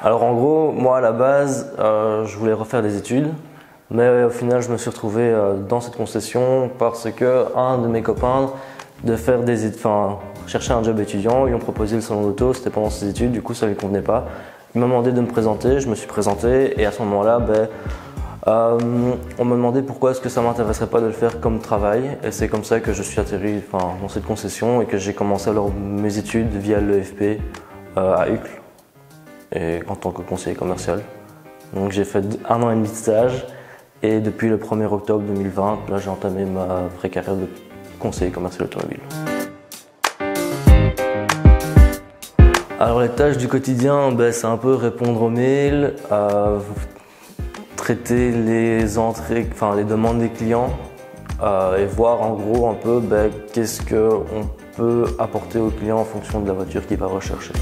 Alors en gros, moi à la base, je voulais refaire des études, mais au final je me suis retrouvé dans cette concession parce que un de mes copains de faire chercher un job étudiant, ils ont proposé le salon d'auto, c'était pendant ses études, du coup ça lui convenait pas. Il m'a demandé de me présenter, je me suis présenté et à ce moment-là, on m'a demandé pourquoi est-ce que ça m'intéresserait pas de le faire comme travail et c'est comme ça que je suis atterri dans cette concession et que j'ai commencé alors mes études via l'EFP à Uccle et en tant que conseiller commercial. Donc j'ai fait 1 an et demi de stage et depuis le 1er octobre 2020, là j'ai entamé ma vraie carrière de conseiller commercial automobile. Alors les tâches du quotidien, c'est un peu répondre aux mails, traiter les entrées, les demandes des clients et voir en gros un peu qu'est-ce qu'on peut apporter au client en fonction de la voiture qu'il va rechercher.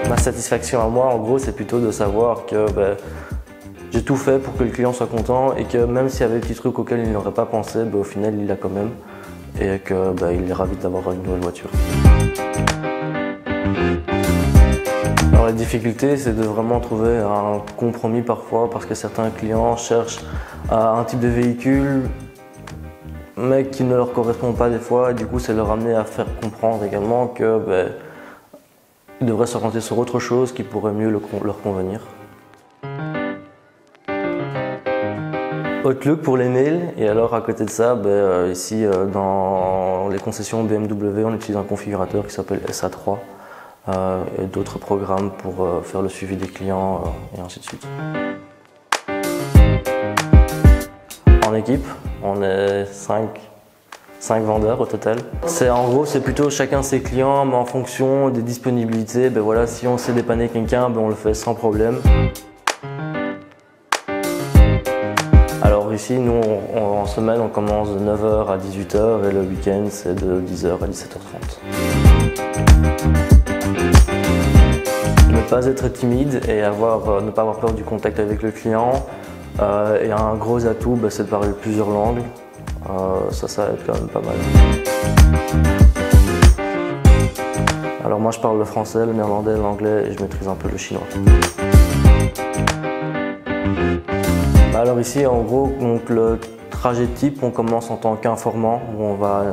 Ma satisfaction à moi en gros c'est plutôt de savoir que j'ai tout fait pour que le client soit content et que même s'il y avait des petits trucs auxquels il n'aurait pas pensé, au final il l'a quand même et qu'il est ravi d'avoir une nouvelle voiture. Alors la difficulté c'est de vraiment trouver un compromis parfois parce que certains clients cherchent un type de véhicule mais qui ne leur correspond pas des fois et du coup c'est leur amener à faire comprendre également que ils devraient s'orienter sur autre chose qui pourrait mieux leur convenir. Outlook pour les mails et alors à côté de ça, ici dans les concessions BMW on utilise un configurateur qui s'appelle SA3 et d'autres programmes pour faire le suivi des clients et ainsi de suite. En équipe, on est 5 vendeurs au total. En gros, c'est plutôt chacun ses clients, mais en fonction des disponibilités, si on sait dépanner quelqu'un, on le fait sans problème. Alors ici, nous, en semaine, on commence de 9h à 18h et le week-end, c'est de 10h à 17h30. Ne pas être timide et ne pas avoir peur du contact avec le client. Et un gros atout, c'est de parler plusieurs langues. Ça aide quand même pas mal. Alors moi je parle le français, le néerlandais, l'anglais et je maîtrise un peu le chinois. Alors ici en gros le trajet type, on commence en tant qu'informant où on va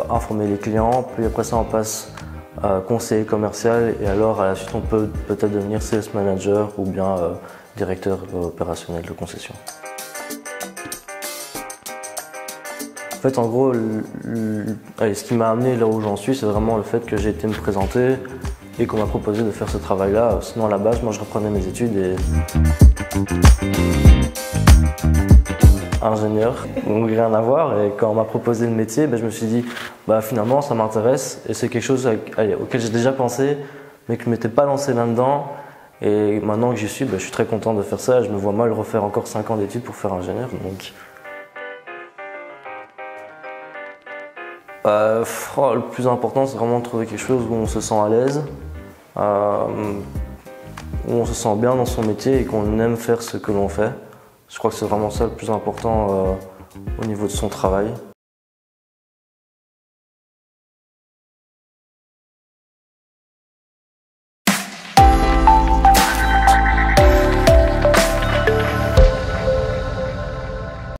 informer les clients, puis après ça on passe conseiller commercial et alors à la suite on peut peut-être devenir sales manager ou bien directeur opérationnel de concession. En fait, en gros, ce qui m'a amené là où j'en suis, c'est vraiment le fait que j'ai été me présenter et qu'on m'a proposé de faire ce travail-là. Sinon, à la base, moi, je reprenais mes études et ingénieur, donc rien à voir. Et quand on m'a proposé le métier, je me suis dit, finalement, ça m'intéresse et c'est quelque chose auquel j'ai déjà pensé, mais que je ne m'étais pas lancé là-dedans. Et maintenant que j'y suis, je suis très content de faire ça. Je me vois mal refaire encore 5 ans d'études pour faire ingénieur. Donc. Le plus important, c'est vraiment de trouver quelque chose où on se sent à l'aise, où on se sent bien dans son métier et qu'on aime faire ce que l'on fait. Je crois que c'est vraiment ça le plus important au niveau de son travail.